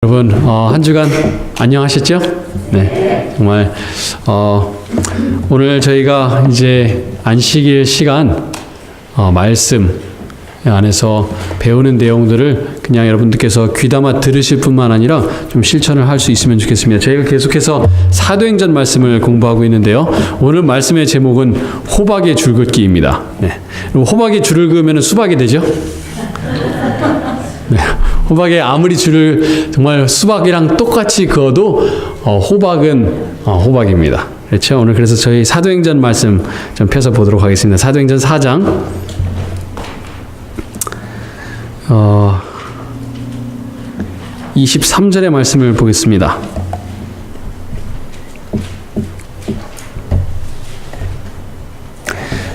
여러분 한 주간 안녕하셨죠? 네, 정말 오늘 저희가 이제 안식일 시간 말씀 안에서 배우는 내용들을 그냥 여러분들께서 귀담아 들으실 뿐만 아니라 좀 실천을 할 수 있으면 좋겠습니다. 저희가 계속해서 사도행전 말씀을 공부하고 있는데요. 오늘 말씀의 제목은 호박의 줄긋기입니다. 네, 호박이 줄을 그으면 수박이 되죠? 네, 호박에 아무리 줄을 정말 수박이랑 똑같이 그어도 호박은 호박입니다. 그렇죠? 오늘 그래서 저희 사도행전 말씀 좀 펴서 보도록 하겠습니다. 사도행전 4장 23절의 말씀을 보겠습니다.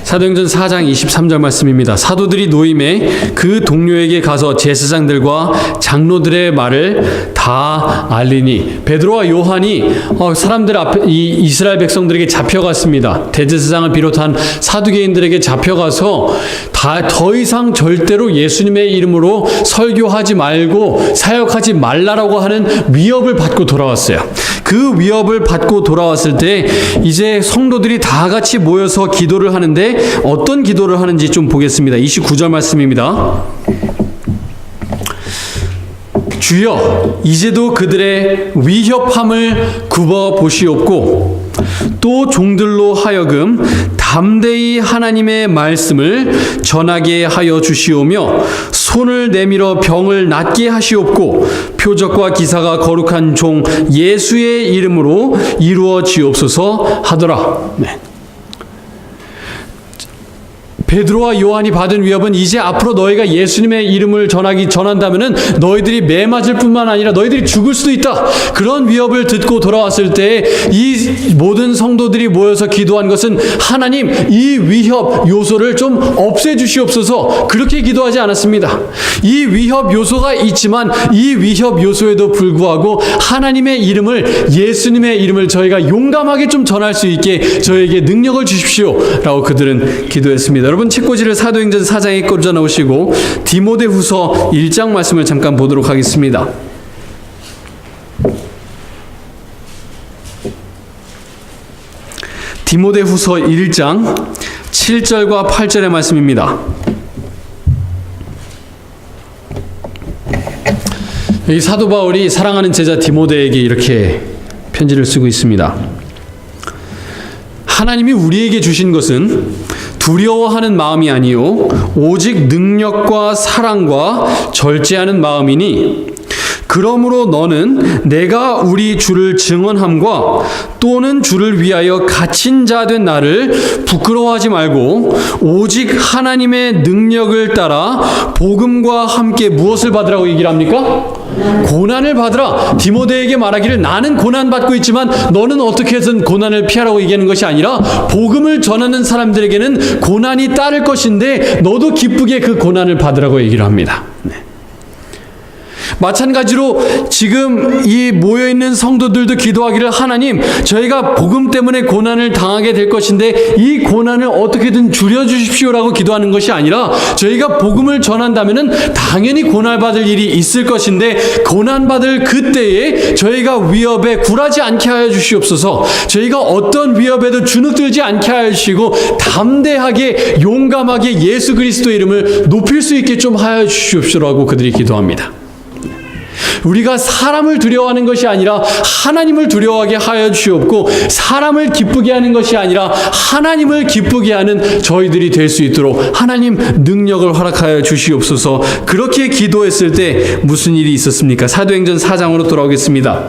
사도행전 4장 23절 말씀입니다. 사도들이 노임에 그 동료에게 가서 제사장들과 장로들의 말을 다 알리니 베드로와 요한이 사람들 앞에 이 이스라엘 백성들에게 잡혀갔습니다. 대제사장을 비롯한 사두개인들에게 잡혀가서 더 이상 절대로 예수님의 이름으로 설교하지 말고 사역하지 말라라고 하는 위협을 받고 돌아왔어요. 그 위협을 받고 돌아왔을 때 이제 성도들이 다 같이 모여서 기도를 하는데 어떤 기도를 하는지 좀 보겠습니다. 29절 말씀입니다. 주여, 이제도 그들의 위협함을 굽어 보시옵고 또 종들로 하여금 담대히 하나님의 말씀을 전하게 하여 주시오며 손을 내밀어 병을 낫게 하시옵고 표적과 기사가 거룩한 종 예수의 이름으로 이루어지옵소서 하더라. 네. 베드로와 요한이 받은 위협은 이제 앞으로 너희가 예수님의 이름을 전한다면은 너희들이 매 맞을 뿐만 아니라 너희들이 죽을 수도 있다. 그런 위협을 듣고 돌아왔을 때 이 모든 성도들이 모여서 기도한 것은 하나님, 이 위협 요소를 좀 없애 주시옵소서. 그렇게 기도하지 않았습니다. 이 위협 요소가 있지만 이 위협 요소에도 불구하고 하나님의 이름을, 예수님의 이름을 저희가 용감하게 좀 전할 수 있게 저에게 능력을 주십시오 라고 그들은 기도했습니다. 여러분 책꽂이를 사도행전 4장에 꽂아 놓으시고 디모데후서 1장 말씀을 잠깐 보도록 하겠습니다. 디모데후서 1장 7절과 8절의 말씀입니다. 이 사도 바울이 사랑하는 제자 디모데에게 이렇게 편지를 쓰고 있습니다. 하나님이 우리에게 주신 것은 두려워하는 마음이 아니요 오직 능력과 사랑과 절제하는 마음이니 그러므로 너는 내가 우리 주를 증언함과 또는 주를 위하여 갇힌 자 된 나를 부끄러워하지 말고 오직 하나님의 능력을 따라 복음과 함께 무엇을 받으라고 얘기를 합니까? 고난을 받으라. 디모데에게 말하기를 나는 고난받고 있지만 너는 어떻게 해서든 고난을 피하라고 얘기하는 것이 아니라 복음을 전하는 사람들에게는 고난이 따를 것인데 너도 기쁘게 그 고난을 받으라고 얘기를 합니다. 네. 마찬가지로 지금 이 모여있는 성도들도 기도하기를 하나님, 저희가 복음 때문에 고난을 당하게 될 것인데 이 고난을 어떻게든 줄여주십시오라고 기도하는 것이 아니라 저희가 복음을 전한다면 당연히 고난받을 일이 있을 것인데 고난받을 그때에 저희가 위협에 굴하지 않게 하여 주시옵소서. 저희가 어떤 위협에도 주눅들지 않게 하여 주시고 담대하게 용감하게 예수 그리스도의 이름을 높일 수 있게 좀 하여 주시옵소서라고 그들이 기도합니다. 우리가 사람을 두려워하는 것이 아니라 하나님을 두려워하게 하여 주시옵고 사람을 기쁘게 하는 것이 아니라 하나님을 기쁘게 하는 저희들이 될 수 있도록 하나님 능력을 허락하여 주시옵소서. 그렇게 기도했을 때 무슨 일이 있었습니까? 사도행전 4장으로 돌아오겠습니다.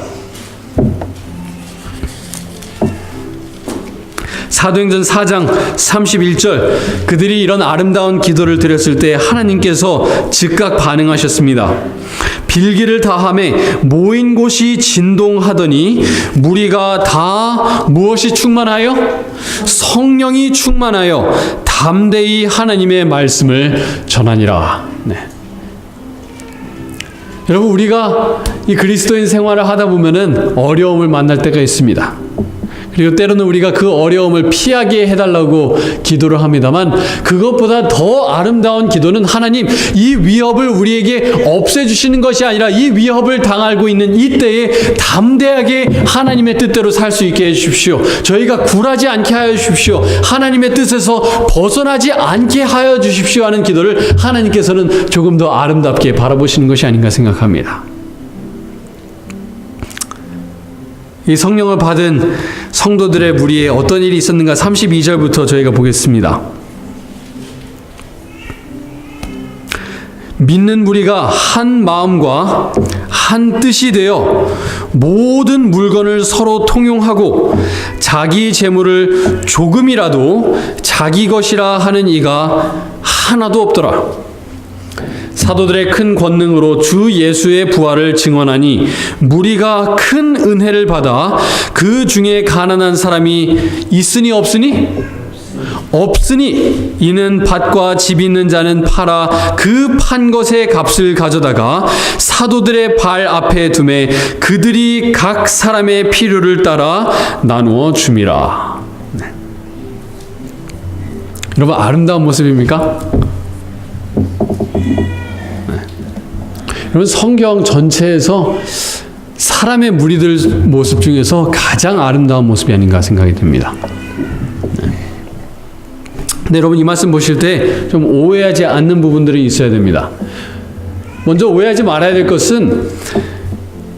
사도행전 4장 31절 그들이 이런 아름다운 기도를 드렸을 때 하나님께서 즉각 반응하셨습니다. 빌기를 다하매 모인 곳이 진동하더니 무리가 다 무엇이 충만하여? 성령이 충만하여 담대히 하나님의 말씀을 전하니라. 네. 여러분 우리가 이 그리스도인 생활을 하다 보면은 어려움을 만날 때가 있습니다. 그리고 때로는 우리가 그 어려움을 피하게 해달라고 기도를 합니다만, 그것보다 더 아름다운 기도는 하나님, 이 위협을 우리에게 없애주시는 것이 아니라 이 위협을 당하고 있는 이때에 담대하게 하나님의 뜻대로 살 수 있게 해주십시오. 저희가 굴하지 않게 하여 주십시오. 하나님의 뜻에서 벗어나지 않게 하여 주십시오 하는 기도를 하나님께서는 조금 더 아름답게 바라보시는 것이 아닌가 생각합니다. 이 성령을 받은 성도들의 무리에 어떤 일이 있었는가 32절부터 저희가 보겠습니다. 믿는 무리가 한 마음과 한 뜻이 되어 모든 물건을 서로 통용하고 자기 재물을 조금이라도 자기 것이라 하는 이가 하나도 없더라. 사도들의 큰 권능으로 주 예수의 부활을 증언하니 무리가 큰 은혜를 받아 그 중에 가난한 사람이 있으니 없으니? 없으니 이는 밭과 집 있는 자는 팔아 그 판 것의 값을 가져다가 사도들의 발 앞에 두매 그들이 각 사람의 필요를 따라 나누어 줌이라. 네. 여러분, 아름다운 모습입니까? 여러분, 성경 전체에서 사람의 무리들 모습 중에서 가장 아름다운 모습이 아닌가 생각이 듭니다. 근데 여러분, 이 말씀 보실 때 좀 오해하지 않는 부분들이 있어야 됩니다. 먼저 오해하지 말아야 될 것은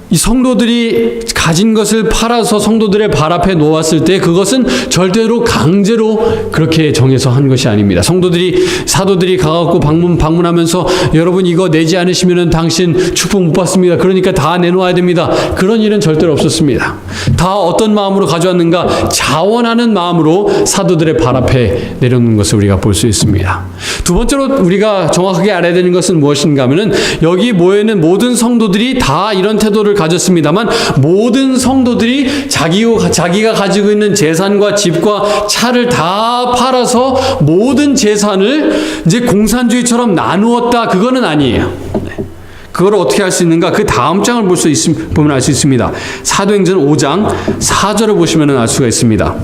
이 성도들이 가진 것을 팔아서 성도들의 발 앞에 놓았을 때 그것은 절대로 강제로 그렇게 정해서 한 것이 아닙니다. 사도들이 가갖고 방문하면서 여러분 이거 내지 않으시면 당신 축복 못 받습니다. 그러니까 다 내놓아야 됩니다. 그런 일은 절대로 없었습니다. 다 어떤 마음으로 가져왔는가? 자원하는 마음으로 사도들의 발 앞에 내려놓는 것을 우리가 볼 수 있습니다. 두 번째로 우리가 정확하게 알아야 되는 것은 무엇인가 하면은 여기 모여있는 모든 성도들이 다 이런 태도를 가졌습니다만 모든 성도들이 자기가 가지고 있는 재산과 집과 차를 다 팔아서 모든 재산을 이제 공산주의처럼 나누었다. 그거는 아니에요. 그걸 어떻게 할 수 있는가? 그 다음 장을 보면 알 수 있습니다. 사도행전 5장 4절을 보시면 알 수가 있습니다.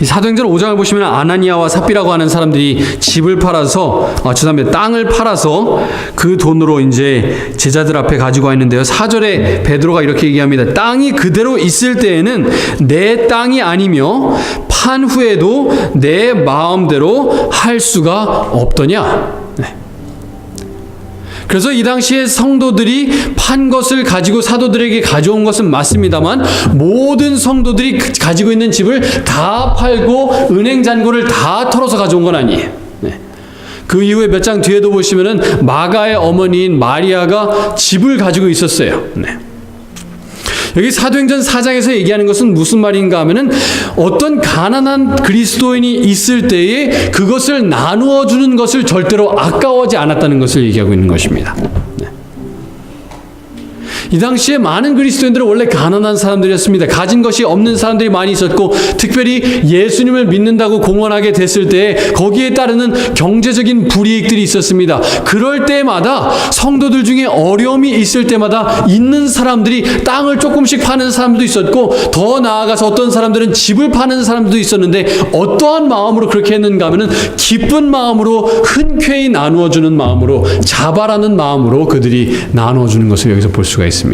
이 사도행전 5장을 보시면 아나니아와 삽비라고 하는 사람들이 집을 팔아서 땅을 팔아서 그 돈으로 이제 제자들 앞에 가지고 와 있는데요. 4절에 베드로가 이렇게 얘기합니다. 땅이 그대로 있을 때에는 내 땅이 아니며 판 후에도 내 마음대로 할 수가 없더냐. 그래서 이 당시에 성도들이 판 것을 가지고 사도들에게 가져온 것은 맞습니다만 모든 성도들이 가지고 있는 집을 다 팔고 은행 잔고를 다 털어서 가져온 건 아니에요. 그 이후에 몇 장 뒤에도 보시면은 마가의 어머니인 마리아가 집을 가지고 있었어요. 여기 사도행전 4장에서 얘기하는 것은 무슨 말인가 하면은 어떤 가난한 그리스도인이 있을 때에 그것을 나누어 주는 것을 절대로 아까워하지 않았다는 것을 얘기하고 있는 것입니다. 이 당시에 많은 그리스도인들은 원래 가난한 사람들이었습니다. 가진 것이 없는 사람들이 많이 있었고 특별히 예수님을 믿는다고 공언하게 됐을 때 거기에 따르는 경제적인 불이익들이 있었습니다. 그럴 때마다 성도들 중에 어려움이 있을 때마다 있는 사람들이 땅을 조금씩 파는 사람도 있었고 더 나아가서 어떤 사람들은 집을 파는 사람도 있었는데 어떠한 마음으로 그렇게 했는가 하면은 기쁜 마음으로 흔쾌히 나누어주는 마음으로 자발하는 마음으로 그들이 나누어주는 것을 여기서 볼 수가 있습니다.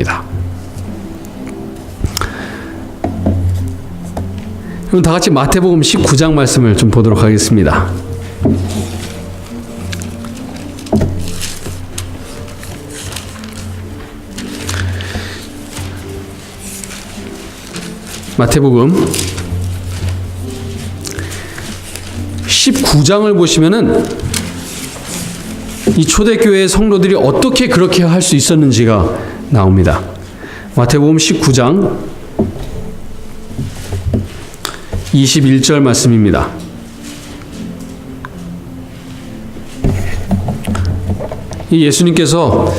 그럼 다 같이 마태복음 19장 말씀을 좀 보도록 하겠습니다. 마태복음 19장을 보시면은 이 초대교회의 성도들이 어떻게 그렇게 할 수 있었는지가 나옵니다. 마태복음 19장 21절 말씀입니다. 이 예수님께서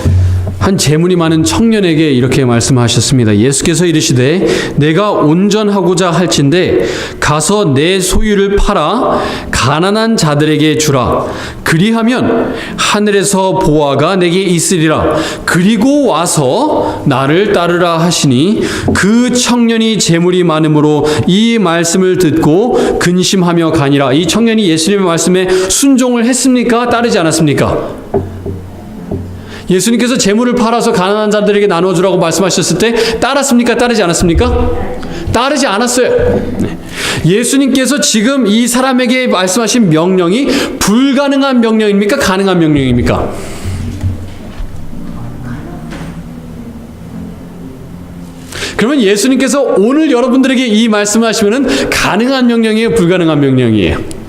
한 재물이 많은 청년에게 이렇게 말씀하셨습니다. 예수께서 이르시되 내가 온전하고자 할진대 가서 내 소유를 팔아 가난한 자들에게 주라. 그리하면 하늘에서 보화가 내게 있으리라. 그리고 와서 나를 따르라 하시니 그 청년이 재물이 많음으로 이 말씀을 듣고 근심하며 가니라. 이 청년이 예수님의 말씀에 순종을 했습니까? 따르지 않았습니까? 예수님께서 재물을 팔아서 가난한 자들에게 나눠주라고 말씀하셨을 때 따랐습니까? 따르지 않았습니까? 따르지 않았어요. 예수님께서 지금 이 사람에게 말씀하신 명령이 불가능한 명령입니까? 가능한 명령입니까? 그러면 예수님께서 오늘 여러분들에게 이 말씀을 하시면은 가능한 명령이에요? 불가능한 명령이에요?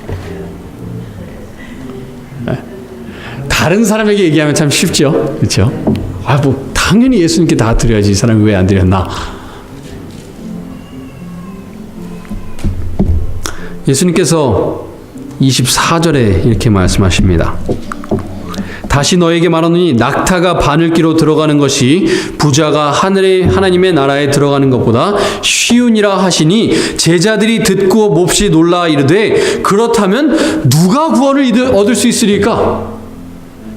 다른 사람에게 얘기하면 참 쉽죠. 그렇죠? 당연히 예수님께 다 드려야지. 이 사람이 왜 안 드렸나? 예수님께서 24절에 이렇게 말씀하십니다. 다시 너에게 말하노니 낙타가 바늘기로 들어가는 것이 부자가 하나님의 나라에 들어가는 것보다 쉬우니라 하시니 제자들이 듣고 몹시 놀라 이르되 그렇다면 누가 구원을 얻을 수 있으리까?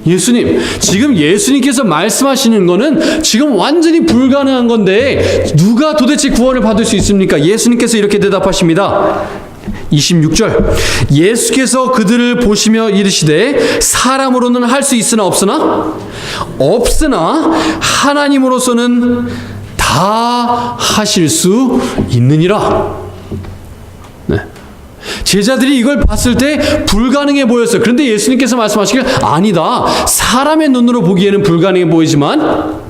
예수님, 지금 예수님께서 말씀하시는 거는 지금 완전히 불가능한 건데 누가 도대체 구원을 받을 수 있습니까? 예수님께서 이렇게 대답하십니다. 26절 예수께서 그들을 보시며 이르시되 사람으로는 할 수 있으나 없으나 하나님으로서는 다 하실 수 있느니라. 네. 제자들이 이걸 봤을 때 불가능해 보였어요. 그런데 예수님께서 말씀하시길 아니다. 사람의 눈으로 보기에는 불가능해 보이지만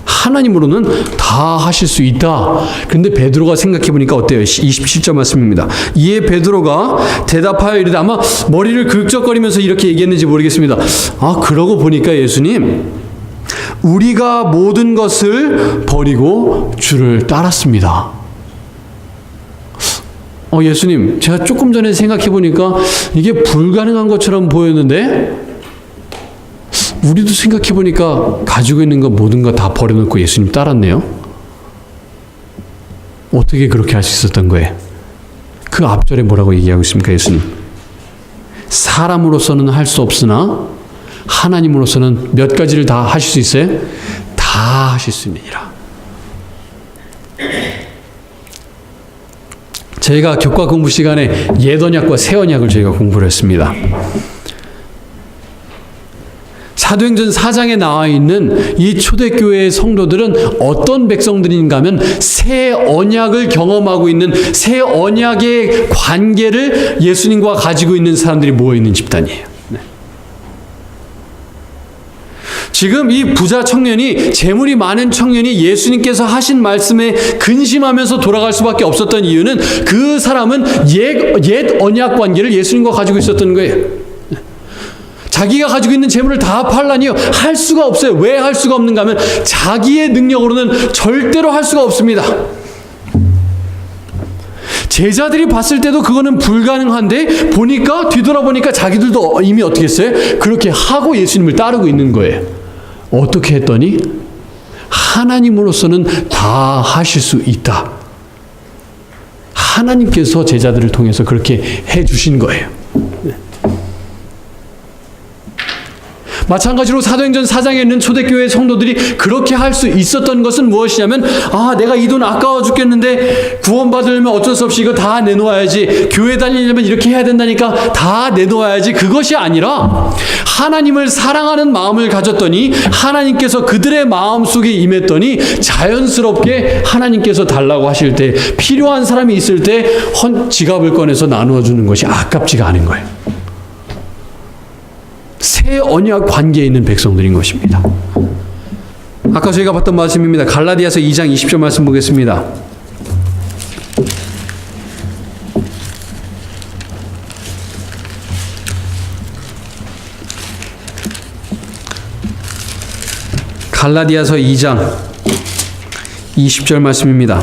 하나님으로는 다 하실 수 있다. 그런데 베드로가 생각해 보니까 어때요? 27절 말씀입니다. 이에 베드로가 대답하여 이르되 아마 머리를 긁적거리면서 이렇게 얘기했는지 모르겠습니다. 그러고 보니까 예수님 우리가 모든 것을 버리고 주를 따랐습니다. 예수님, 제가 조금 전에 생각해 보니까 이게 불가능한 것처럼 보였는데 우리도 생각해 보니까 가지고 있는 것 모든 거 다 버려놓고 예수님 따랐네요. 어떻게 그렇게 할 수 있었던 거예요? 그 앞절에 뭐라고 얘기하고 있습니까, 예수님? 사람으로서는 할 수 없으나 하나님으로서는 몇 가지를 다 하실 수 있어요? 다 하실 수 있느니라. 저희가 교과 공부 시간에 옛 언약과 새 언약을 저희가 공부를 했습니다. 사도행전 4장에 나와 있는 이 초대교회의 성도들은 어떤 백성들인가 하면 새 언약을 경험하고 있는 새 언약의 관계를 예수님과 가지고 있는 사람들이 모여있는 집단이에요. 네. 지금 이 부자 청년이 재물이 많은 청년이 예수님께서 하신 말씀에 근심하면서 돌아갈 수밖에 없었던 이유는 그 사람은 옛 언약 관계를 예수님과 가지고 있었던 거예요. 자기가 가지고 있는 재물을 다 팔라니요? 할 수가 없어요. 왜 할 수가 없는가 하면 자기의 능력으로는 절대로 할 수가 없습니다. 제자들이 봤을 때도 그거는 불가능한데 뒤돌아보니까 자기들도 이미 어떻게 했어요? 그렇게 하고 예수님을 따르고 있는 거예요. 어떻게 했더니 하나님으로서는 다 하실 수 있다. 하나님께서 제자들을 통해서 그렇게 해주신 거예요. 마찬가지로 사도행전 4장에 있는 초대교회 성도들이 그렇게 할 수 있었던 것은 무엇이냐면 내가 이 돈 아까워 죽겠는데 구원받으려면 어쩔 수 없이 이거 다 내놓아야지, 교회 다니려면 이렇게 해야 된다니까 다 내놓아야지, 그것이 아니라 하나님을 사랑하는 마음을 가졌더니 하나님께서 그들의 마음속에 임했더니 자연스럽게 하나님께서 달라고 하실 때 필요한 사람이 있을 때 지갑을 꺼내서 나누어 주는 것이 아깝지가 않은 거예요. 새 언약 관계에 있는 백성들인 것입니다. 아까 저희가 봤던 말씀입니다. 갈라디아서 2장 20절 말씀 보겠습니다. 갈라디아서 2장 20절 말씀입니다.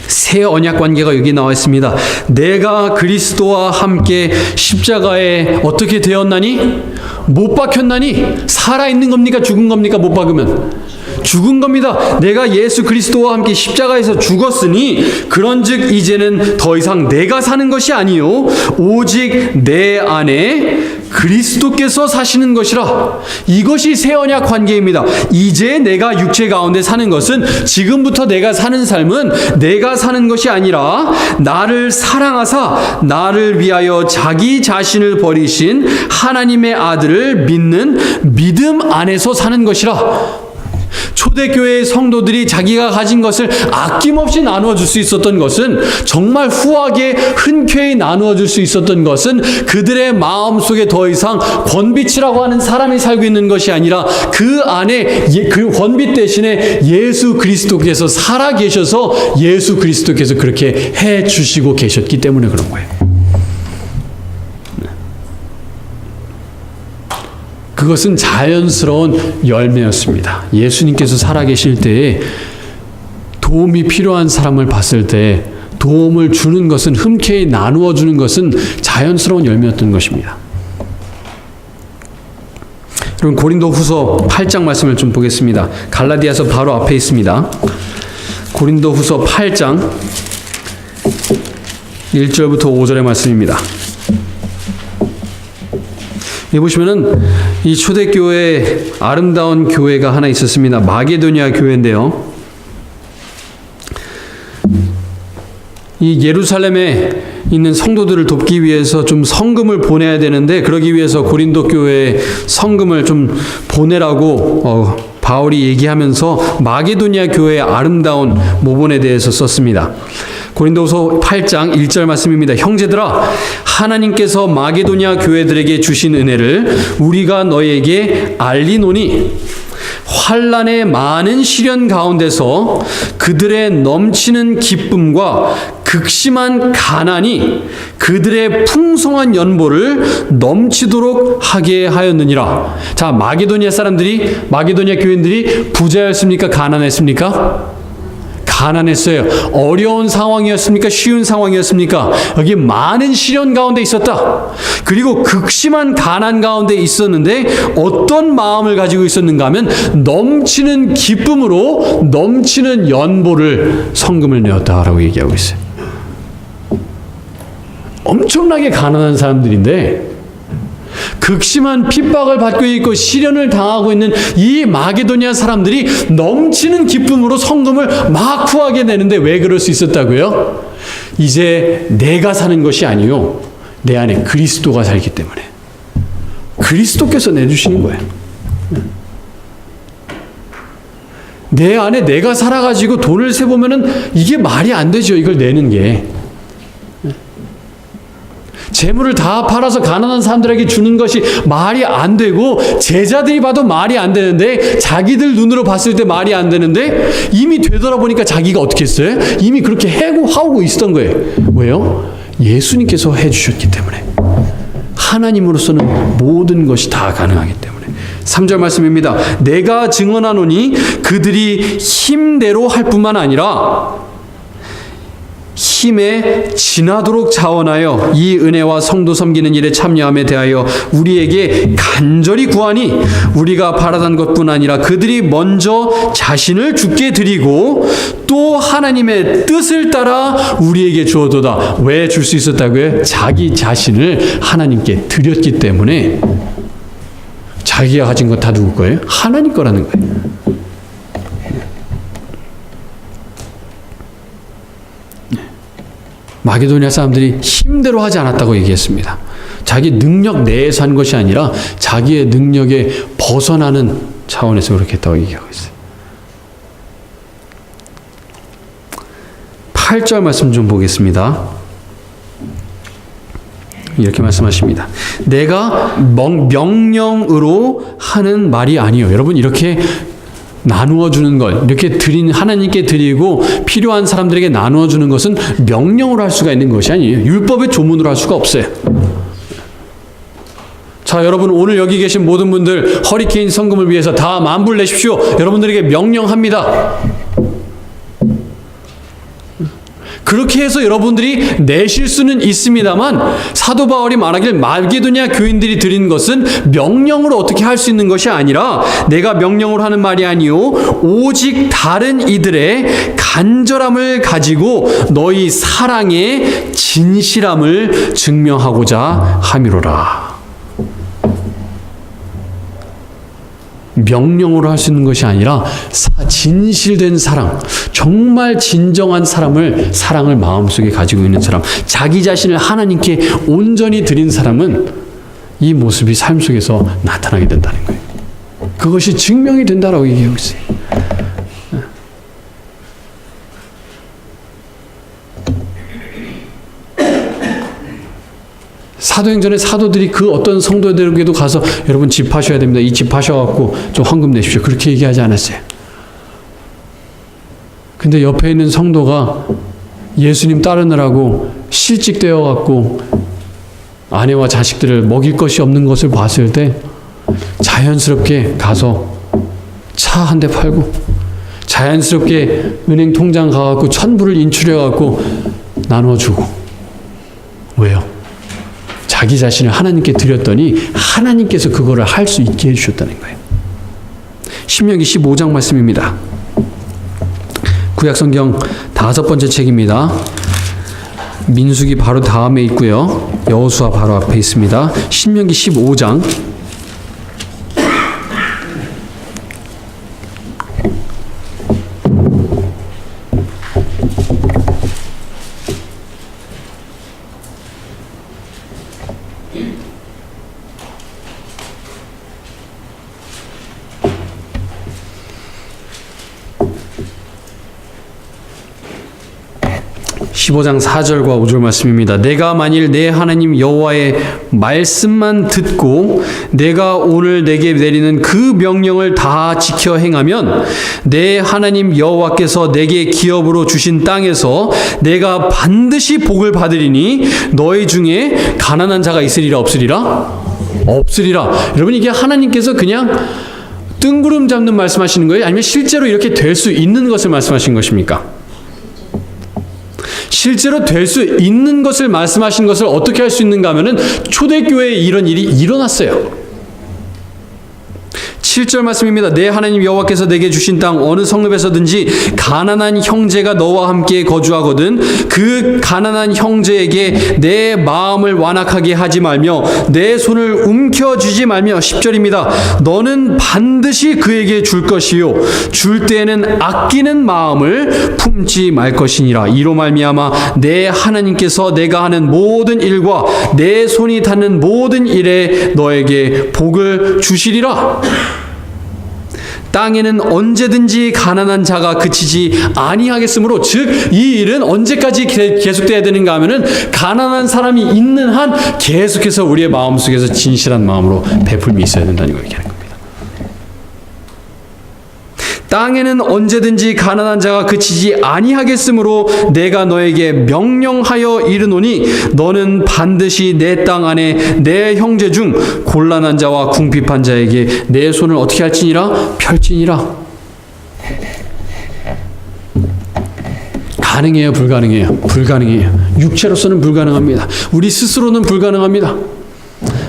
새 언약 관계가 여기 나와 있습니다. 내가 그리스도와 함께 십자가에 어떻게 되었나니? 못 박혔나니 살아있는 겁니까? 죽은 겁니까? 못 박으면 죽은 겁니다. 내가 예수 그리스도와 함께 십자가에서 죽었으니 그런즉 이제는 더 이상 내가 사는 것이 아니요 오직 내 안에 그리스도께서 사시는 것이라. 이것이 새 언약 관계입니다. 이제 내가 육체 가운데 사는 것은, 지금부터 내가 사는 삶은 내가 사는 것이 아니라 나를 사랑하사 나를 위하여 자기 자신을 버리신 하나님의 아들을 믿는 믿음 안에서 사는 것이라. 초대교회의 성도들이 자기가 가진 것을 아낌없이 나누어 줄 수 있었던 것은, 정말 후하게 흔쾌히 나누어 줄 수 있었던 것은 그들의 마음속에 더 이상 권빛이라고 하는 사람이 살고 있는 것이 아니라 그 안에 그 권빛 대신에 예수 그리스도께서 살아 계셔서 예수 그리스도께서 그렇게 해 주시고 계셨기 때문에 그런 거예요. 그것은 자연스러운 열매였습니다. 예수님께서 살아계실 때에 도움이 필요한 사람을 봤을 때 도움을 주는 것은, 흔쾌히 나누어 주는 것은 자연스러운 열매였던 것입니다. 여러분, 고린도후서 8장 말씀을 좀 보겠습니다. 갈라디아서 바로 앞에 있습니다. 고린도후서 8장 1절부터 5절의 말씀입니다. 여기 보시면은 이 초대교회에 아름다운 교회가 하나 있었습니다. 마게도니아 교회인데요. 이 예루살렘에 있는 성도들을 돕기 위해서 좀 성금을 보내야 되는데, 그러기 위해서 고린도 교회에 성금을 좀 보내라고 바울이 얘기하면서 마게도니아 교회의 아름다운 모본에 대해서 썼습니다. 고린도후서 8장 1절 말씀입니다. 형제들아, 하나님께서 마게도니아 교회들에게 주신 은혜를 우리가 너희에게 알리노니, 환난의 많은 시련 가운데서 그들의 넘치는 기쁨과 극심한 가난이 그들의 풍성한 연보를 넘치도록 하게 하였느니라. 자, 마게도니아 교인들이 부자였습니까? 가난했습니까? 가난했어요. 어려운 상황이었습니까? 쉬운 상황이었습니까? 여기 많은 시련 가운데 있었다. 그리고 극심한 가난 가운데 있었는데 어떤 마음을 가지고 있었는가 하면, 넘치는 기쁨으로 넘치는 연보를, 성금을 내었다라고 얘기하고 있어요. 엄청나게 가난한 사람들인데 극심한 핍박을 받고 있고 시련을 당하고 있는 이 마게도니아 사람들이 넘치는 기쁨으로 성금을 막 후하게 내는데, 왜 그럴 수 있었다고요? 이제 내가 사는 것이 아니요 내 안에 그리스도가 살기 때문에 그리스도께서 내주시는 거예요. 내 안에 내가 살아가지고 돈을 세보면은 이게 말이 안 되죠. 이걸 내는 게. 재물을 다 팔아서 가난한 사람들에게 주는 것이 말이 안 되고, 제자들이 봐도 말이 안 되는데, 자기들 눈으로 봤을 때 말이 안 되는데, 이미 되돌아보니까 자기가 어떻게 했어요? 이미 그렇게 하고 있었던 거예요. 왜요? 예수님께서 해주셨기 때문에. 하나님으로서는 모든 것이 다 가능하기 때문에. 3절 말씀입니다. 내가 증언하노니 그들이 힘대로 할 뿐만 아니라 힘에 지나도록 자원하여 이 은혜와 성도 섬기는 일에 참여함에 대하여 우리에게 간절히 구하니, 우리가 바라던 것뿐 아니라 그들이 먼저 자신을 주께 드리고 또 하나님의 뜻을 따라 우리에게 주어도다. 왜 줄 수 있었다고요? 자기 자신을 하나님께 드렸기 때문에. 자기가 가진 것 다 누구 거예요? 하나님 거라는 거예요. 마게도니아 사람들이 힘대로 하지 않았다고 얘기했습니다. 자기 능력 내에서 한 것이 아니라 자기의 능력에 벗어나는 차원에서 그렇게 했다고 얘기하고 있어요. 8절 말씀 좀 보겠습니다. 이렇게 말씀하십니다. 내가 명령으로 하는 말이 아니요. 여러분, 이렇게 나누어 주는 것, 이렇게 하나님께 드리고 필요한 사람들에게 나누어 주는 것은 명령으로 할 수가 있는 것이 아니에요. 율법의 조문으로 할 수가 없어요. 자, 여러분, 오늘 여기 계신 모든 분들 허리케인 성금을 위해서 다 만불 내십시오. 여러분들에게 명령합니다. 그렇게 해서 여러분들이 내실 수는 있습니다만 사도 바울이 말하길 마게도냐 교인들이 드린 것은 명령으로 어떻게 할 수 있는 것이 아니라 내가 명령으로 하는 말이 아니요 오직 다른 이들의 간절함을 가지고 너희 사랑의 진실함을 증명하고자 함이로라. 명령으로 할 수 있는 것이 아니라 진실된 사랑, 정말 진정한 사랑을 마음속에 가지고 있는 사람, 자기 자신을 하나님께 온전히 드린 사람은 이 모습이 삶 속에서 나타나게 된다는 거예요. 그것이 증명이 된다라고 얘기하고 있어요. 사도행전의 사도들이 그 어떤 성도들에게도 가서 여러분 집 파셔야 됩니다. 이 집 파셔갖고 좀 헌금 내십시오. 그렇게 얘기하지 않았어요. 근데 옆에 있는 성도가 예수님 따르느라고 실직되어갖고 아내와 자식들을 먹일 것이 없는 것을 봤을 때 자연스럽게 가서 차 한 대 팔고 자연스럽게 은행 통장 가갖고 천불을 인출해갖고 나눠주고. 왜요? 자기 자신을 하나님께 드렸더니 하나님께서 그거를 할 수 있게 해주셨다는 거예요. 신명기 15장 말씀입니다. 구약성경 5번째 책입니다. 민수기 바로 다음에 있고요. 여호수아 바로 앞에 있습니다. 신명기 15장 15장 4절과 5절 말씀입니다. 내가 만일 내 하나님 여호와의 말씀만 듣고 내가 오늘 내게 내리는 그 명령을 다 지켜 행하면 내 하나님 여호와께서 내게 기업으로 주신 땅에서 내가 반드시 복을 받으리니 너희 중에 가난한 자가 있으리라 없으리라? 없으리라. 여러분 이게 하나님께서 그냥 뜬구름 잡는 말씀하시는 거예요? 아니면 실제로 이렇게 될 수 있는 것을 말씀하신 것입니까? 실제로 될 수 있는 것을 말씀하신 것을 어떻게 할 수 있는가 하면은 초대교회에 이런 일이 일어났어요. 7절 말씀입니다. 내 하나님 여호와께서 내게 주신 땅 어느 성읍에서든지 가난한 형제가 너와 함께 거주하거든 그 가난한 형제에게 내 마음을 완악하게 하지 말며 내 손을 움켜쥐지 말며 10절입니다. 너는 반드시 그에게 줄 것이요 줄 때에는 아끼는 마음을 품지 말 것이니라. 이로 말미암아 내 하나님께서 내가 하는 모든 일과 내 손이 닿는 모든 일에 너에게 복을 주시리라. 땅에는 언제든지 가난한 자가 그치지 아니하겠으므로 즉 이 일은 언제까지 계속돼야 되는가 하면은 가난한 사람이 있는 한 계속해서 우리의 마음속에서 진실한 마음으로 베풀미 있어야 된다는 걸 얘기하는 겁니다. 땅에는 언제든지 가난한 자가 그치지 아니하겠으므로 내가 너에게 명령하여 이르노니 너는 반드시 내 땅 안에 내 형제 중 곤란한 자와 궁핍한 자에게 내 손을 어떻게 할지니라? 펼지니라. 가능해요? 불가능해요? 불가능해요. 육체로서는 불가능합니다. 우리 스스로는 불가능합니다.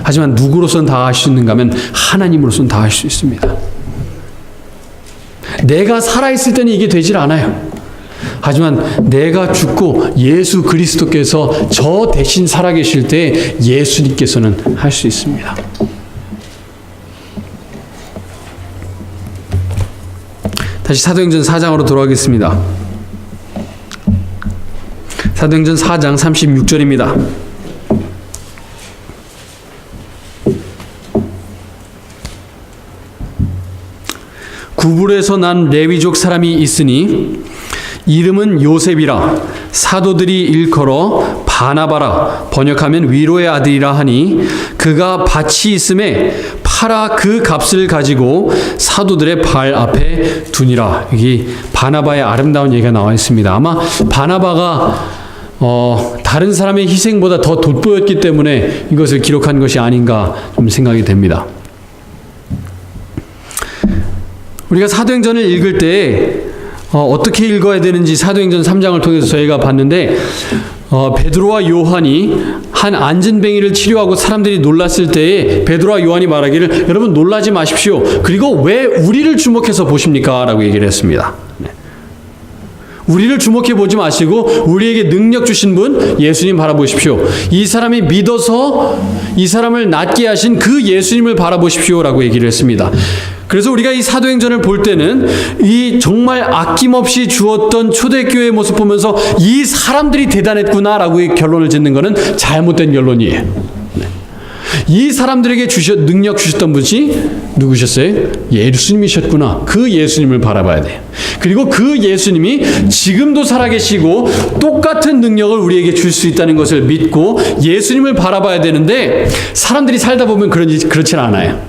하지만 누구로서는 다 할 수 있는가 하면 하나님으로서는 다 할 수 있습니다. 내가 살아있을 때는 이게 되질 않아요. 하지만 내가 죽고 예수 그리스도께서 저 대신 살아계실 때 예수님께서는 할 수 있습니다. 다시 사도행전 4장으로 돌아가겠습니다. 사도행전 4장 36절입니다. 구불에서 난 레위족 사람이 있으니 이름은 요셉이라 사도들이 일컬어 바나바라 번역하면 위로의 아들이라 하니 그가 밭이 있음에 팔아 그 값을 가지고 사도들의 발 앞에 두니라. 여기 바나바의 아름다운 얘기가 나와 있습니다. 아마 바나바가 다른 사람의 희생보다 더 돋보였기 때문에 이것을 기록한 것이 아닌가 좀 생각이 됩니다. 우리가 사도행전을 읽을 때 어떻게 읽어야 되는지 사도행전 3장을 통해서 저희가 봤는데 베드로와 요한이 한 안진뱅이를 치료하고 사람들이 놀랐을 때에 베드로와 요한이 말하기를 여러분 놀라지 마십시오. 그리고 왜 우리를 주목해서 보십니까? 라고 얘기를 했습니다. 우리를 주목해 보지 마시고 우리에게 능력 주신 분 예수님 바라보십시오. 이 사람이 믿어서 이 사람을 낫게 하신 그 예수님을 바라보십시오 라고 얘기를 했습니다. 그래서 우리가 이 사도행전을 볼 때는 이 정말 아낌없이 주었던 초대교회의 모습 보면서 이 사람들이 대단했구나 라고 결론을 짓는 것은 잘못된 결론이에요. 이 사람들에게 능력 주셨던 분이 누구셨어요? 예수님이셨구나. 그 예수님을 바라봐야 돼요. 그리고 그 예수님이 지금도 살아계시고 똑같은 능력을 우리에게 줄 수 있다는 것을 믿고 예수님을 바라봐야 되는데 사람들이 살다 보면 그렇진 않아요.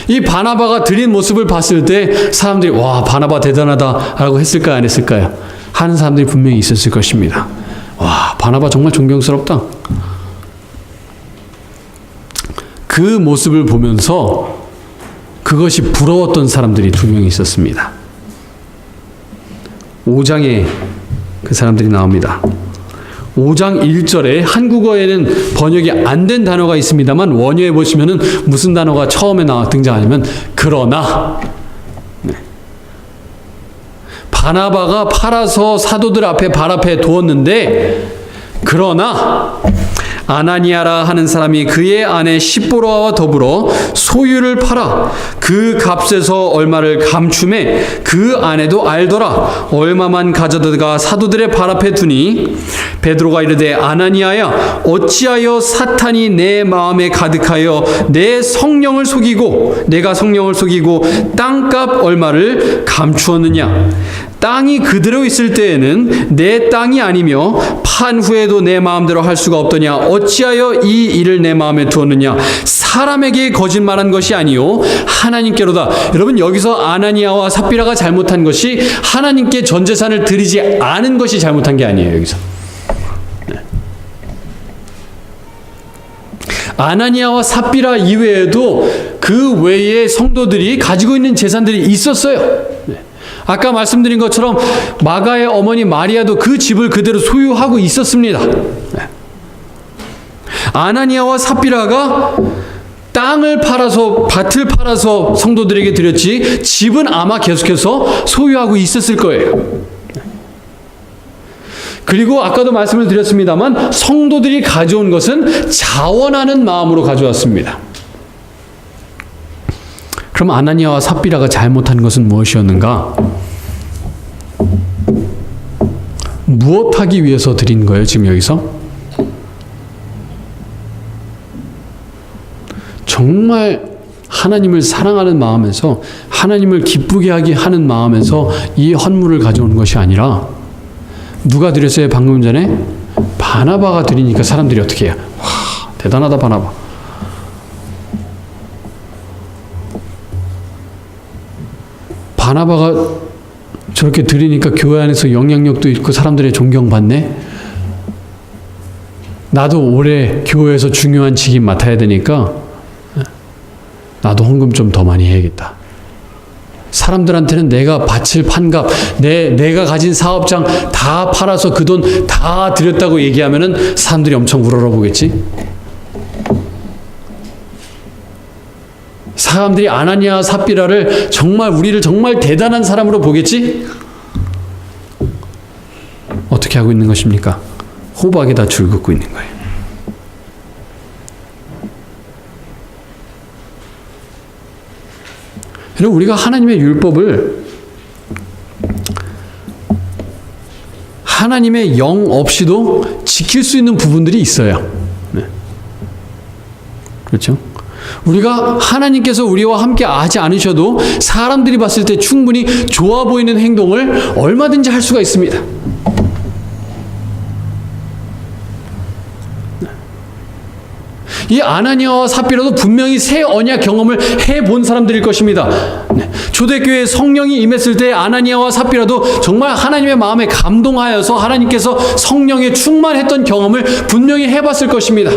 이 바나바가 드린 모습을 봤을 때 사람들이 와 바나바 대단하다 라고 했을까요? 안 했을까요? 하는 사람들이 분명히 있었을 것입니다. 와 바나바 정말 존경스럽다. 그 모습을 보면서 그것이 부러웠던 사람들이 두 명이 있었습니다. 5장에 그 사람들이 나옵니다. 5장 1절에 한국어에는 번역이 안 된 단어가 있습니다만 원어에 보시면은 무슨 단어가 처음에 등장하냐면 그러나 바나바가 팔아서 사도들 앞에 발 앞에 두었는데 그러나 아나니아라 하는 사람이 그의 아내 십보라와 더불어 소유를 팔아 그 값에서 얼마를 감춤해 그 아내도 알더라. 얼마만 가져다가 사도들의 발 앞에 두니 베드로가 이르되 아나니아야 어찌하여 사탄이 내 마음에 가득하여 내가 성령을 속이고 땅값 얼마를 감추었느냐. 땅이 그대로 있을 때에는 내 땅이 아니며 판 후에도 내 마음대로 할 수가 없더냐. 어찌하여 이 일을 내 마음에 두었느냐. 사람에게 거짓말한 것이 아니요 하나님께로다. 여러분 여기서 아나니아와 삽비라가 잘못한 것이 하나님께 전 재산을 드리지 않은 것이 잘못한 게 아니에요. 여기서 아나니아와 삽비라 이외에도 그 외에 성도들이 가지고 있는 재산들이 있었어요. 아까 말씀드린 것처럼 마가의 어머니 마리아도 그 집을 그대로 소유하고 있었습니다. 아나니아와 삽비라가 땅을 팔아서 밭을 팔아서 성도들에게 드렸지 집은 아마 계속해서 소유하고 있었을 거예요. 그리고 아까도 말씀을 드렸습니다만 성도들이 가져온 것은 자원하는 마음으로 가져왔습니다. 그럼 아나니아와 삽비라가 잘못한 것은 무엇이었는가? 무엇하기 위해서 드린 거예요, 지금 여기서? 정말 하나님을 사랑하는 마음에서 하나님을 기쁘게 하게 하는 마음에서 이 헌물을 가져오는 것이 아니라 누가 드렸어요? 방금 전에 바나바가 드리니까 사람들이 어떻게 해요? 와, 대단하다 바나바. 바나바가 저렇게 드리니까 교회 안에서 영향력도 있고 사람들의 존경받네. 나도 올해 교회에서 중요한 직임 맡아야 되니까 나도 헌금 좀 더 많이 해야겠다. 사람들한테는 내가 밭을 판 값, 내가 가진 사업장 다 팔아서 그 돈 다 드렸다고 얘기하면은 사람들이 엄청 우러러보겠지. 사람들이 아나니아 삽비라를 정말 우리를 정말 대단한 사람으로 보겠지? 어떻게 하고 있는 것입니까? 호박에다 줄 긋고 있는 거예요. 여러분 우리가 하나님의 율법을 하나님의 영 없이도 지킬 수 있는 부분들이 있어요. 네. 그렇죠? 우리가 하나님께서 우리와 함께 하지 않으셔도 사람들이 봤을 때 충분히 좋아 보이는 행동을 얼마든지 할 수가 있습니다. 이 아나니아와 삽비라도 분명히 새 언약 경험을 해본 사람들일 것입니다. 초대교회에 성령이 임했을 때 아나니아와 삽비라도 정말 하나님의 마음에 감동하여서 하나님께서 성령에 충만했던 경험을 분명히 해봤을 것입니다.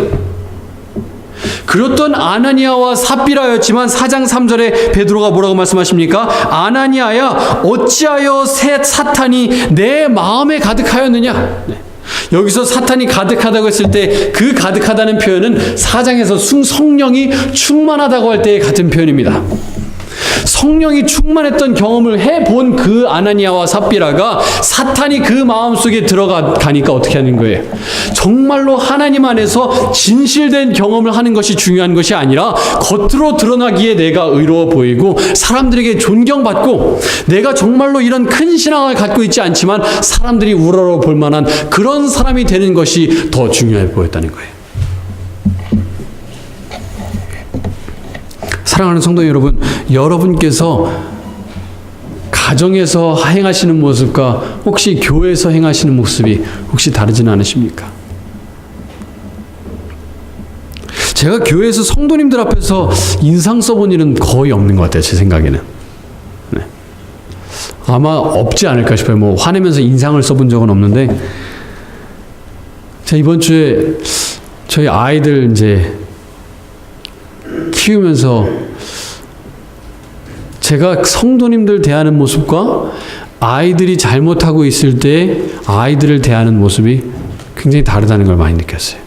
그렇던 아나니아와 삽비라였지만 4장 3절에 베드로가 뭐라고 말씀하십니까? 아나니아야 어찌하여 새 사탄이 내 마음에 가득하였느냐? 여기서 사탄이 가득하다고 했을 때 그 가득하다는 표현은 4장에서 성령이 충만하다고 할 때의 같은 표현입니다. 성령이 충만했던 경험을 해본 그 아나니아와 삽비라가 사탄이 그 마음속에 들어가니까 어떻게 하는 거예요? 정말로 하나님 안에서 진실된 경험을 하는 것이 중요한 것이 아니라 겉으로 드러나기에 내가 의로워 보이고 사람들에게 존경받고 내가 정말로 이런 큰 신앙을 갖고 있지 않지만 사람들이 우러러 볼 만한 그런 사람이 되는 것이 더 중요해 보였다는 거예요. 사랑하는 성도 여러분, 여러분께서 가정에서 행하시는 모습과 혹시 교회에서 행하시는 모습이 혹시 다르지는 않으십니까? 제가 교회에서 성도님들 앞에서 인상 써본 일은 거의 없는 것 같아요, 제 생각에는. 네. 아마 없지 않을까 싶어요. 뭐 화내면서 인상을 써본 적은 없는데, 제가 이번 주에 저희 아이들 이제 키우면서 제가 성도님들 대하는 모습과 아이들이 잘못하고 있을 때 아이들을 대하는 모습이 굉장히 다르다는 걸 많이 느꼈어요.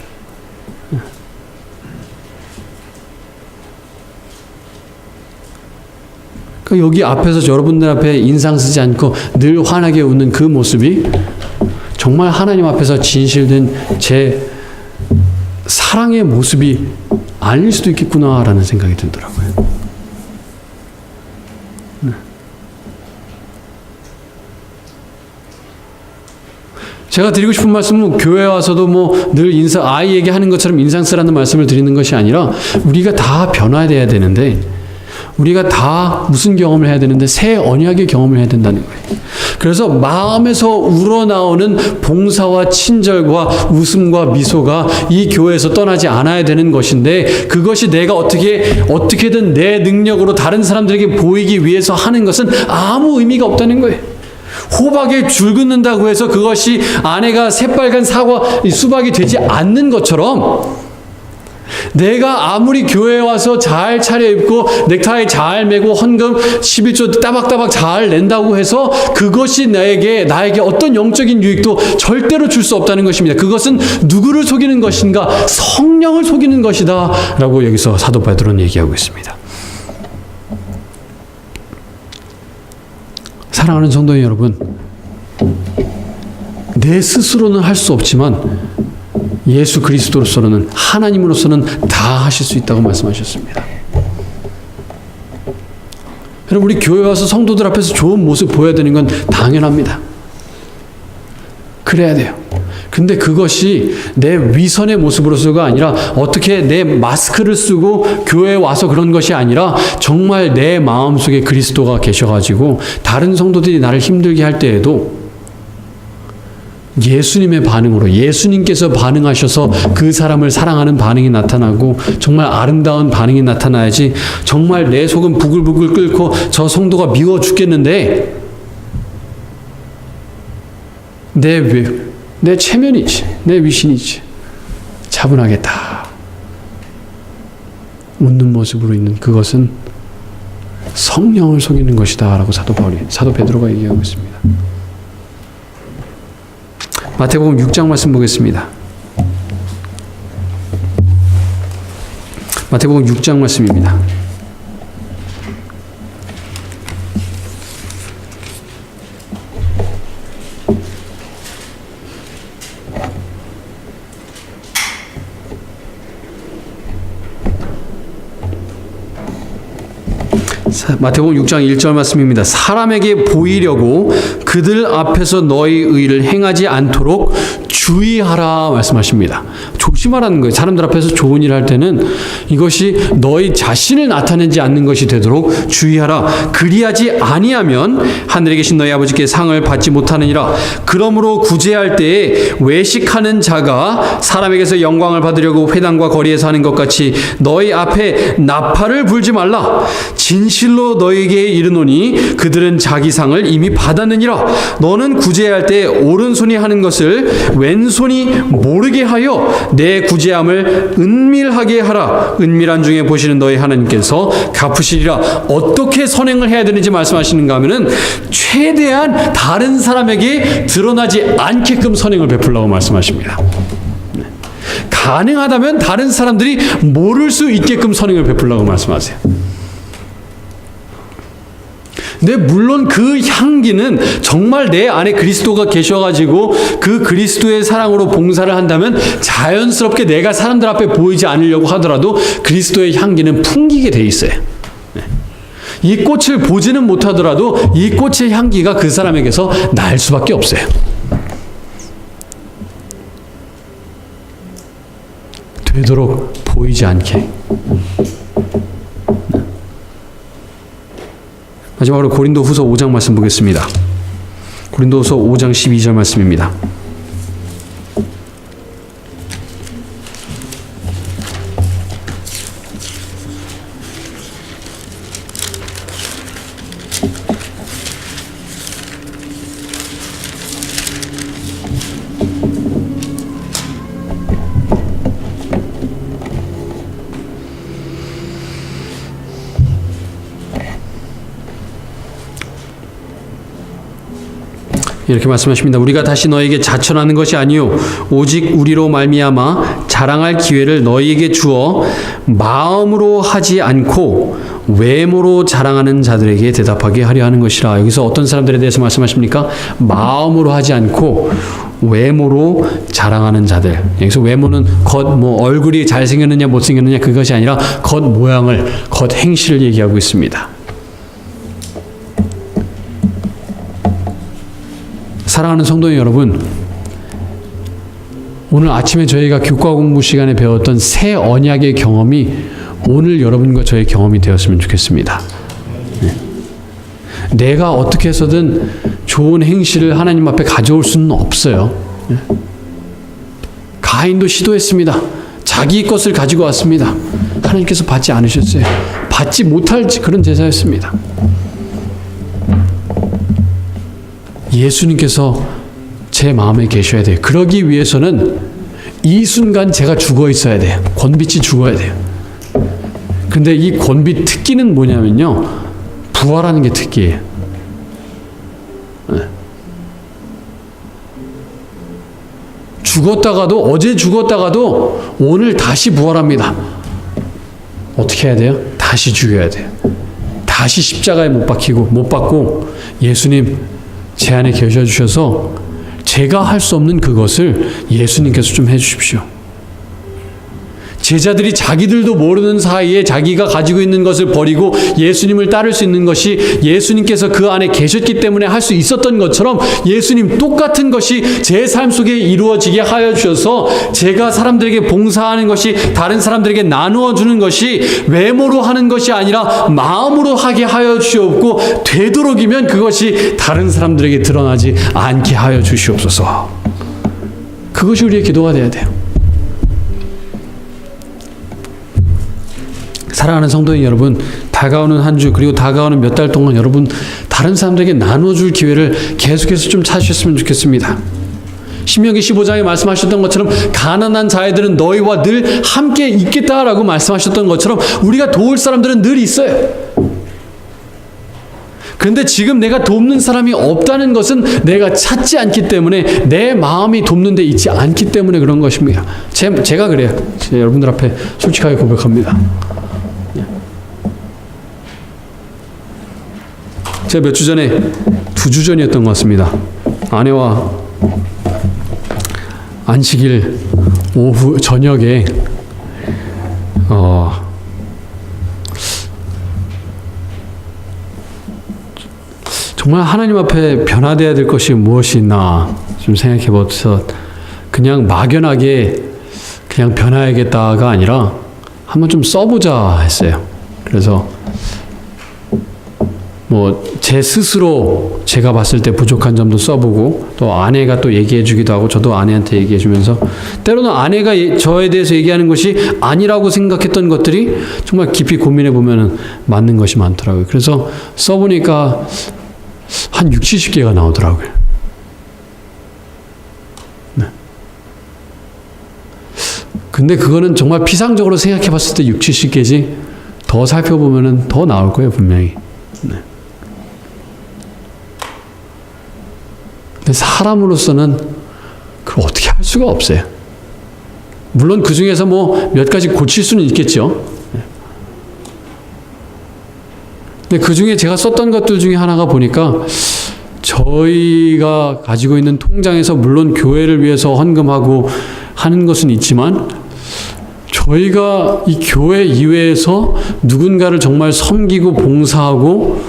그러니까 여기 앞에서 여러분들 앞에 인상 쓰지 않고 늘 환하게 웃는 그 모습이 정말 하나님 앞에서 진실된 제 사랑의 모습이 아닐 수도 있겠구나라는 생각이 들더라고요. 제가 드리고 싶은 말씀은 교회에 와서도 뭐 늘 아이에게 하는 것처럼 인상 쓰라는 말씀을 드리는 것이 아니라 우리가 다 변화돼야 되는데 우리가 다 무슨 경험을 해야 되는데 새 언약의 경험을 해야 된다는 거예요. 그래서 마음에서 우러나오는 봉사와 친절과 웃음과 미소가 이 교회에서 떠나지 않아야 되는 것인데 그것이 내가 어떻게든 내 능력으로 다른 사람들에게 보이기 위해서 하는 것은 아무 의미가 없다는 거예요. 호박에 줄 긋는다고 해서 그것이 안에가 새빨간 수박이 되지 않는 것처럼 내가 아무리 교회에 와서 잘 차려입고 넥타이 잘 매고 헌금 11조 따박따박 잘 낸다고 해서 그것이 나에게 어떤 영적인 유익도 절대로 줄 수 없다는 것입니다. 그것은 누구를 속이는 것인가? 성령을 속이는 것이다 라고 여기서 사도 베드로는 얘기하고 있습니다. 사랑하는 성도 여러분, 내 스스로는 할 수 없지만 예수 그리스도로서는 하나님으로서는 다 하실 수 있다고 말씀하셨습니다. 여러분, 우리 교회 와서 성도들 앞에서 좋은 모습 보여야 되는 건 당연합니다. 그래야 돼요. 근데 그것이 내 위선의 모습으로서가 아니라 어떻게 내 마스크를 쓰고 교회에 와서 그런 것이 아니라 정말 내 마음속에 그리스도가 계셔가지고 다른 성도들이 나를 힘들게 할 때에도 예수님의 반응으로 예수님께서 반응하셔서 그 사람을 사랑하는 반응이 나타나고 정말 아름다운 반응이 나타나야지 정말 내 속은 부글부글 끓고 저 성도가 미워 죽겠는데 내 체면이지 내 위신이지 차분하겠다 웃는 모습으로 있는 그것은 성령을 속이는 것이다 라고 사도 베드로가 얘기하고 있습니다. 마태복음 6장 말씀 보겠습니다. 마태복음 6장 말씀입니다. 마태복음 6장 1절 말씀입니다. 사람에게 보이려고 그들 앞에서 너희 의를 행하지 않도록 주의하라 말씀하십니다. 조심하라는 거예요. 사람들 앞에서 좋은 일을 할 때는 이것이 너희 자신을 나타내지 않는 것이 되도록 주의하라. 그리하지 아니하면 하늘에 계신 너희 아버지께 상을 받지 못하느니라. 그러므로 구제할 때에 외식하는 자가 사람에게서 영광을 받으려고 회당과 거리에서 하는 것 같이 너희 앞에 나팔을 불지 말라. 진실로 너희에게 이르노니 그들은 자기 상을 이미 받았느니라. 너는 구제할 때 오른손이 하는 것을 왼손이 모르게 하여 내 내 구제함을 은밀하게 하라. 은밀한 중에 보시는 너희 하나님께서 갚으시리라. 어떻게 선행을 해야 되는지 말씀하시는가 하면은 최대한 다른 사람에게 드러나지 않게끔 선행을 베풀라고 말씀하십니다. 가능하다면 다른 사람들이 모를 수 있게끔 선행을 베풀라고 말씀하세요. 근데 물론 그 향기는 정말 내 안에 그리스도가 계셔가지고 그 그리스도의 사랑으로 봉사를 한다면 자연스럽게 내가 사람들 앞에 보이지 않으려고 하더라도 그리스도의 향기는 풍기게 돼 있어요. 이 꽃을 보지는 못하더라도 이 꽃의 향기가 그 사람에게서 날 수밖에 없어요. 되도록 보이지 않게. 마지막으로 고린도후서 5장 말씀 보겠습니다. 고린도후서 5장 12절 말씀입니다. 이렇게 말씀하십니다. 우리가 다시 너에게 자천하는 것이 아니요 오직 우리로 말미암아 자랑할 기회를 너희에게 주어 마음으로 하지 않고 외모로 자랑하는 자들에게 대답하게 하려 하는 것이라. 여기서 어떤 사람들에 대해서 말씀하십니까? 마음으로 하지 않고 외모로 자랑하는 자들. 여기서 외모는 얼굴이 잘생겼느냐 못생겼느냐 그것이 아니라 겉 모양을, 겉 행실을 얘기하고 있습니다. 사랑하는 성도 여러분, 오늘 아침에 저희가 교과 공부 시간에 배웠던 새 언약의 경험이 오늘 여러분과 저의 경험이 되었으면 좋겠습니다. 내가 어떻게 해서든 좋은 행실을 하나님 앞에 가져올 수는 없어요. 가인도 시도했습니다. 자기 것을 가지고 왔습니다. 하나님께서 받지 않으셨어요. 받지 못할 그런 제사였습니다. 예수님께서 제 마음에 계셔야 돼요. 그러기 위해서는 이 순간 제가 죽어 있어야 돼요. 권빛이 죽어야 돼요. 근데 이 권빛 특기는 뭐냐면요, 부활하는 게 특기예요. 죽었다가도, 어제 죽었다가도 오늘 다시 부활합니다. 어떻게 해야 돼요? 다시 죽여야 돼요. 다시 십자가에 못 박고 예수님 제 안에 계셔주셔서 제가 할 수 없는 그것을 예수님께서 좀 해주십시오. 제자들이 자기들도 모르는 사이에 자기가 가지고 있는 것을 버리고 예수님을 따를 수 있는 것이 예수님께서 그 안에 계셨기 때문에 할 수 있었던 것처럼 예수님 똑같은 것이 제 삶 속에 이루어지게 하여 주셔서 제가 사람들에게 봉사하는 것이, 다른 사람들에게 나누어 주는 것이 외모로 하는 것이 아니라 마음으로 하게 하여 주시옵고 되도록이면 그것이 다른 사람들에게 드러나지 않게 하여 주시옵소서. 그것이 우리의 기도가 되어야 돼요. 사랑하는 성도인 여러분, 다가오는 한 주 그리고 다가오는 몇 달 동안 여러분 다른 사람들에게 나눠줄 기회를 계속해서 좀 찾으셨으면 좋겠습니다. 신명기 15장에 말씀하셨던 것처럼 가난한 자애들은 너희와 늘 함께 있겠다라고 말씀하셨던 것처럼 우리가 도울 사람들은 늘 있어요. 그런데 지금 내가 돕는 사람이 없다는 것은 내가 찾지 않기 때문에, 내 마음이 돕는 데 있지 않기 때문에 그런 것입니다. 제가 그래요. 여러분들 앞에 솔직하게 고백합니다. 제가 몇 주 전에, 2주 전이었던 것 같습니다. 아내와 안식일 오후 저녁에 정말 하나님 앞에 변화되어야 될 것이 무엇이 있나 좀 생각해 보면서 그냥 막연하게 그냥 변화해야겠다가 아니라 한번 좀 써보자 했어요. 그래서 제 스스로 제가 봤을 때 부족한 점도 써보고, 또 아내가 또 얘기해 주기도 하고 저도 아내한테 얘기해 주면서, 때로는 아내가 저에 대해서 얘기하는 것이 아니라고 생각했던 것들이 정말 깊이 고민해 보면 맞는 것이 많더라고요. 그래서 써보니까 한 60, 70개가 나오더라고요. 네. 근데 그거는 정말 피상적으로 생각해 봤을 때 60, 70개지 더 살펴보면은 더 나올 거예요, 분명히. 네. 근데 사람으로서는 그걸 어떻게 할 수가 없어요. 물론 그 중에서 뭐 몇 가지 고칠 수는 있겠죠. 근데 그 중에 제가 썼던 것들 중에 하나가 보니까 저희가 가지고 있는 통장에서 물론 교회를 위해서 헌금하고 하는 것은 있지만 저희가 이 교회 이외에서 누군가를 정말 섬기고 봉사하고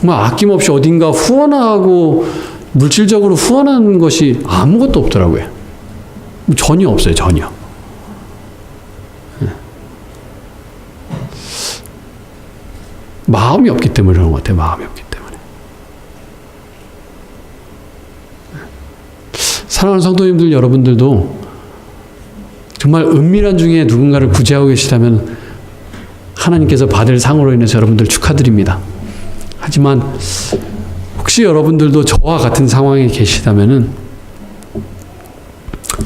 정말 아낌없이 어딘가 후원하고 물질적으로 후원하는 것이 아무것도 없더라고요. 전혀 없어요, 전혀. 마음이 없기 때문에 그런 것 같아요. 마음이 없기 때문에. 사랑하는 성도님들 여러분들도 정말 은밀한 중에 누군가를 구제하고 계시다면 하나님께서 받을 상으로 인해서 여러분들 축하드립니다. 하지만 혹시 여러분들도 저와 같은 상황에 계시다면은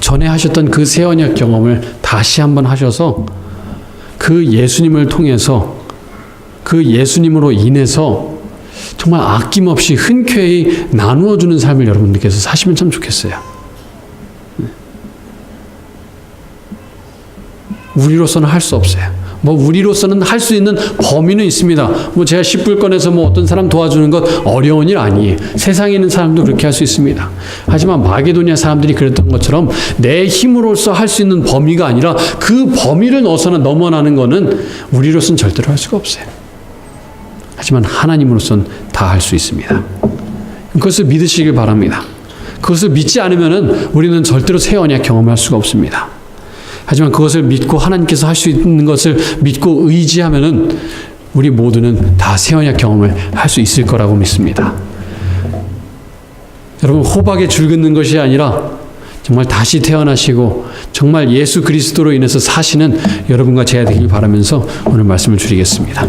전에 하셨던 그 새 언약 경험을 다시 한번 하셔서 그 예수님을 통해서 그 예수님으로 인해서 정말 아낌없이 흔쾌히 나누어주는 삶을 여러분들께서 사시면 참 좋겠어요. 우리로서는 할 수 없어요. 뭐 우리로서는 할 수 있는 범위는 있습니다. 뭐 제가 10불 꺼내서 뭐 어떤 사람 도와주는 것 어려운 일 아니에요. 세상에 있는 사람도 그렇게 할 수 있습니다. 하지만 마게도니아 사람들이 그랬던 것처럼 내 힘으로서 할 수 있는 범위가 아니라 그 범위를 넘어나는 것은 우리로서는 절대로 할 수가 없어요. 하지만 하나님으로서는 다 할 수 있습니다. 그것을 믿으시길 바랍니다. 그것을 믿지 않으면 우리는 절대로 새 언약 경험을 할 수가 없습니다. 하지만 그것을 믿고 하나님께서 할 수 있는 것을 믿고 의지하면은 우리 모두는 다 새 언약 경험을 할 수 있을 거라고 믿습니다. 여러분, 호박에 줄 긋는 것이 아니라 정말 다시 태어나시고 정말 예수 그리스도로 인해서 사시는 여러분과 제가 되길 바라면서 오늘 말씀을 줄이겠습니다.